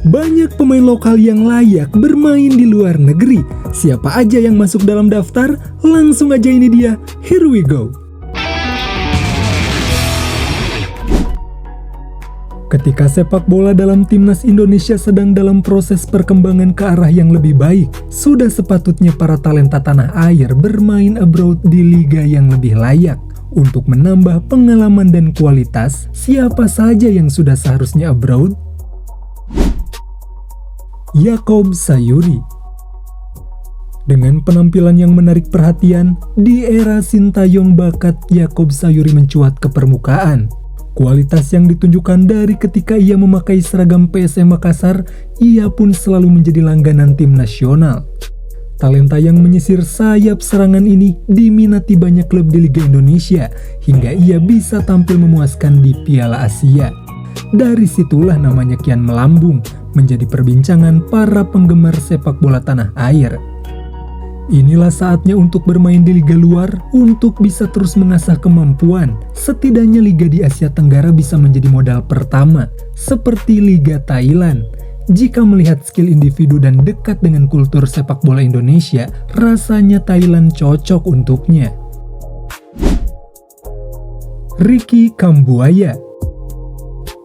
Banyak pemain lokal yang layak bermain di luar negeri. Siapa aja yang masuk dalam daftar? Langsung aja ini dia. Here we go. Ketika sepak bola dalam timnas Indonesia sedang dalam proses perkembangan ke arah yang lebih baik, sudah sepatutnya para talenta tanah air bermain abroad di liga yang lebih layak. Untuk menambah pengalaman dan kualitas, siapa saja yang sudah seharusnya abroad? Yaakob Sayuri. Dengan penampilan yang menarik perhatian, di era Sintayong bakat Yaakob Sayuri mencuat ke permukaan. Kualitas yang ditunjukkan dari ketika ia memakai seragam PSM Makassar, ia pun selalu menjadi langganan tim nasional. Talenta yang menyisir sayap serangan ini diminati banyak klub di Liga Indonesia, hingga ia bisa tampil memuaskan di Piala Asia. Dari situlah namanya kian melambung, menjadi perbincangan para penggemar sepak bola tanah air. Inilah saatnya untuk bermain di liga luar untuk bisa terus mengasah kemampuan. Setidaknya liga di Asia Tenggara bisa menjadi modal pertama, seperti Liga Thailand. Jika melihat skill individu dan dekat dengan kultur sepak bola Indonesia, rasanya Thailand cocok untuknya. Ricky Kambuaya.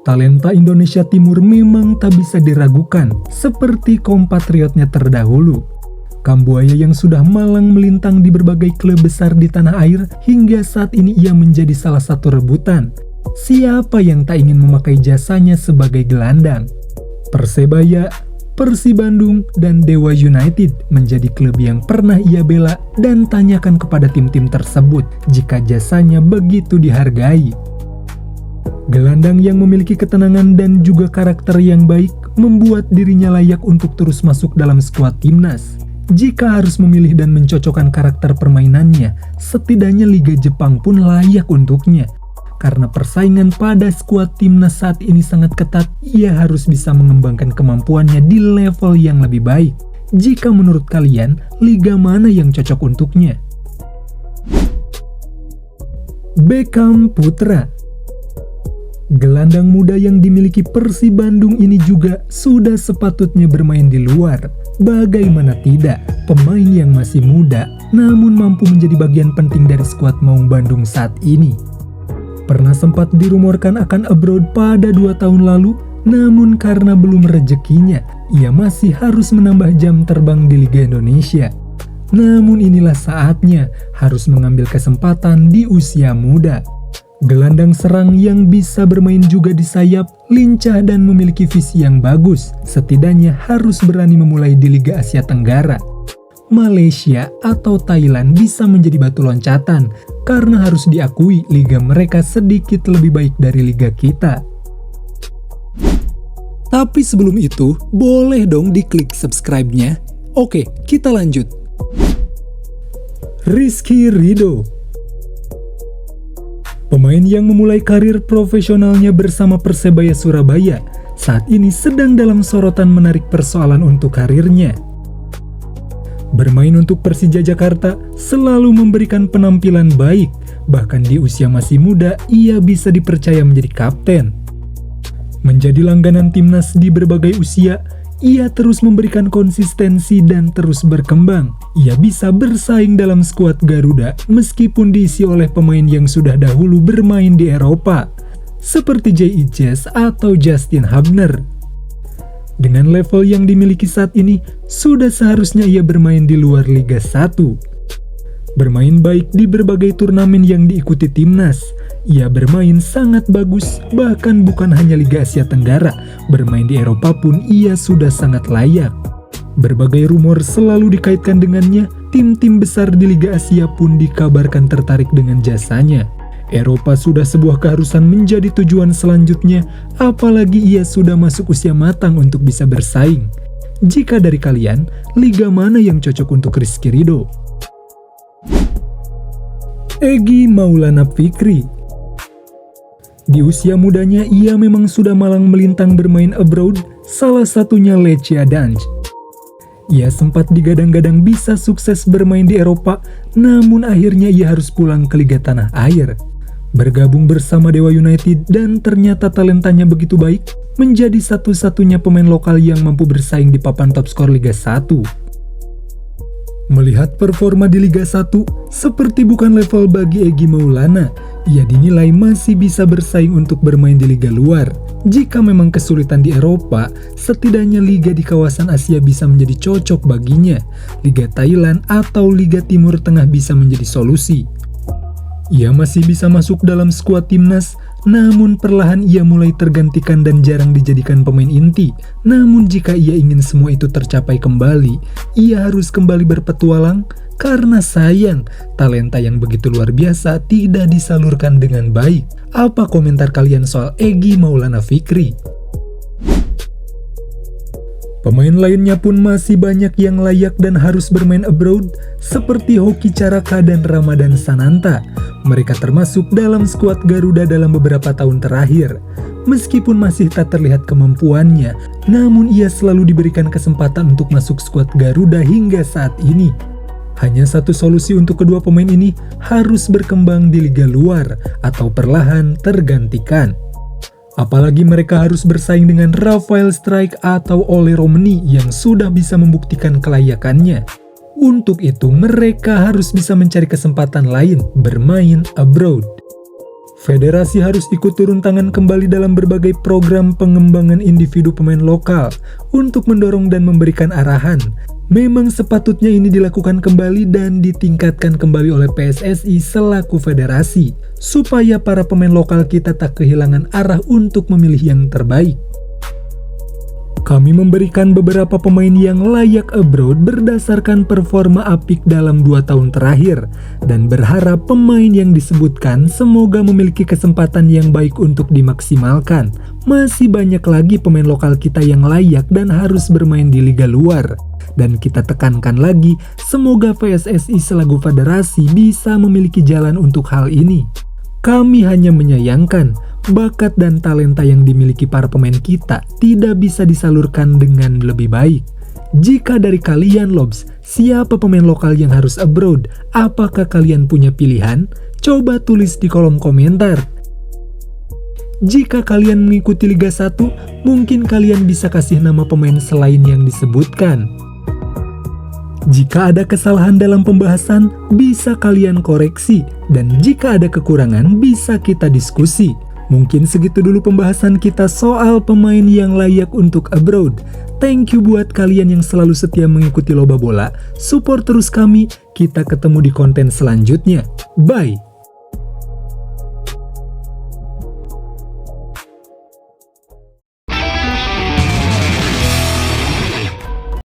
Talenta Indonesia Timur memang tak bisa diragukan, seperti kompatriotnya terdahulu. Kambuaya yang sudah malang melintang di berbagai klub besar di tanah air, hingga saat ini ia menjadi salah satu rebutan. Siapa yang tak ingin memakai jasanya sebagai gelandang? Persebaya, Persib Bandung, dan Dewa United menjadi klub yang pernah ia bela, dan tanyakan kepada tim-tim tersebut jika jasanya begitu dihargai. Gelandang yang memiliki ketenangan dan juga karakter yang baik membuat dirinya layak untuk terus masuk dalam skuad timnas. Jika harus memilih dan mencocokkan karakter permainannya, setidaknya Liga Jepang pun layak untuknya. Karena persaingan pada skuad timnas saat ini sangat ketat, ia harus bisa mengembangkan kemampuannya di level yang lebih baik. Jika menurut kalian, liga mana yang cocok untuknya? Beckham Putra. Gelandang muda yang dimiliki Persib Bandung ini juga sudah sepatutnya bermain di luar. Bagaimana tidak, pemain yang masih muda namun mampu menjadi bagian penting dari skuad Maung Bandung saat ini. Pernah sempat dirumorkan akan abroad pada 2 tahun lalu, namun karena belum rezekinya, ia masih harus menambah jam terbang di Liga Indonesia. Namun inilah saatnya harus mengambil kesempatan di usia muda. Gelandang serang yang bisa bermain juga di sayap, lincah dan memiliki visi yang bagus, setidaknya harus berani memulai di Liga Asia Tenggara. Malaysia atau Thailand bisa menjadi batu loncatan, karena harus diakui liga mereka sedikit lebih baik dari liga kita. Tapi sebelum itu, boleh dong diklik subscribe-nya. Oke, kita lanjut. Rizky Ridho. Pemain yang memulai karir profesionalnya bersama Persebaya Surabaya, saat ini sedang dalam sorotan menarik persoalan untuk karirnya. Bermain untuk Persija Jakarta selalu memberikan penampilan baik, bahkan di usia masih muda ia bisa dipercaya menjadi kapten. Menjadi langganan timnas di berbagai usia, ia terus memberikan konsistensi dan terus berkembang. Ia bisa bersaing dalam skuad Garuda meskipun diisi oleh pemain yang sudah dahulu bermain di Eropa, seperti J.I. Jazz atau Justin Hubner. Dengan level yang dimiliki saat ini, sudah seharusnya ia bermain di luar Liga 1. Bermain baik di berbagai turnamen yang diikuti timnas. Ia bermain sangat bagus, bahkan bukan hanya Liga Asia Tenggara, bermain di Eropa pun ia sudah sangat layak. Berbagai rumor selalu dikaitkan dengannya, tim-tim besar di Liga Asia pun dikabarkan tertarik dengan jasanya. Eropa sudah sebuah keharusan menjadi tujuan selanjutnya, apalagi ia sudah masuk usia matang untuk bisa bersaing. Jika dari kalian, liga mana yang cocok untuk Rizky Ridho? Egy Maulana Fikri. Di usia mudanya ia memang sudah malang melintang bermain abroad, salah satunya Lecia Dansk. Ia sempat digadang-gadang bisa sukses bermain di Eropa, namun akhirnya ia harus pulang ke Liga Tanah Air. Bergabung bersama Dewa United dan ternyata talentanya begitu baik, menjadi satu-satunya pemain lokal yang mampu bersaing di papan top skor Liga 1. Melihat performa di Liga 1, seperti bukan level bagi Egy Maulana, ia dinilai masih bisa bersaing untuk bermain di liga luar. Jika memang kesulitan di Eropa, setidaknya liga di kawasan Asia bisa menjadi cocok baginya. Liga Thailand atau Liga Timur Tengah bisa menjadi solusi. Ia masih bisa masuk dalam skuad timnas, namun perlahan ia mulai tergantikan dan jarang dijadikan pemain inti. Namun jika ia ingin semua itu tercapai kembali, ia harus kembali berpetualang, karena sayang, talenta yang begitu luar biasa tidak disalurkan dengan baik. Apa komentar kalian soal Egy Maulana Fikri? Pemain lainnya pun masih banyak yang layak dan harus bermain abroad, seperti Hoki Caraka dan Ramadan Sananta. Mereka termasuk dalam skuad Garuda dalam beberapa tahun terakhir. Meskipun masih tak terlihat kemampuannya, namun ia selalu diberikan kesempatan untuk masuk skuad Garuda hingga saat ini. Hanya satu solusi untuk kedua pemain ini, harus berkembang di liga luar atau perlahan tergantikan. Apalagi mereka harus bersaing dengan Rafael Strijk atau Ole Romani yang sudah bisa membuktikan kelayakannya. Untuk itu mereka harus bisa mencari kesempatan lain bermain abroad. Federasi harus ikut turun tangan kembali dalam berbagai program pengembangan individu pemain lokal untuk mendorong dan memberikan arahan. Memang sepatutnya ini dilakukan kembali dan ditingkatkan kembali oleh PSSI selaku federasi, supaya para pemain lokal kita tak kehilangan arah untuk memilih yang terbaik. Kami memberikan beberapa pemain yang layak abroad berdasarkan performa apik dalam 2 tahun terakhir, dan berharap pemain yang disebutkan semoga memiliki kesempatan yang baik untuk dimaksimalkan. Masih banyak lagi pemain lokal kita yang layak dan harus bermain di liga luar. Dan kita tekankan lagi, semoga PSSI selaku federasi bisa memiliki jalan untuk hal ini. Kami hanya menyayangkan bakat dan talenta yang dimiliki para pemain kita tidak bisa disalurkan dengan lebih baik. Jika dari kalian Lobs, siapa pemain lokal yang harus abroad? Apakah kalian punya pilihan? Coba tulis di kolom komentar. Jika kalian mengikuti Liga 1, mungkin kalian bisa kasih nama pemain selain yang disebutkan. Jika ada kesalahan dalam pembahasan, bisa kalian koreksi. Dan jika ada kekurangan, bisa kita diskusi. Mungkin segitu dulu pembahasan kita soal pemain yang layak untuk abroad. Thank you buat kalian yang selalu setia mengikuti Loba Bola. Support terus kami, kita ketemu di konten selanjutnya. Bye!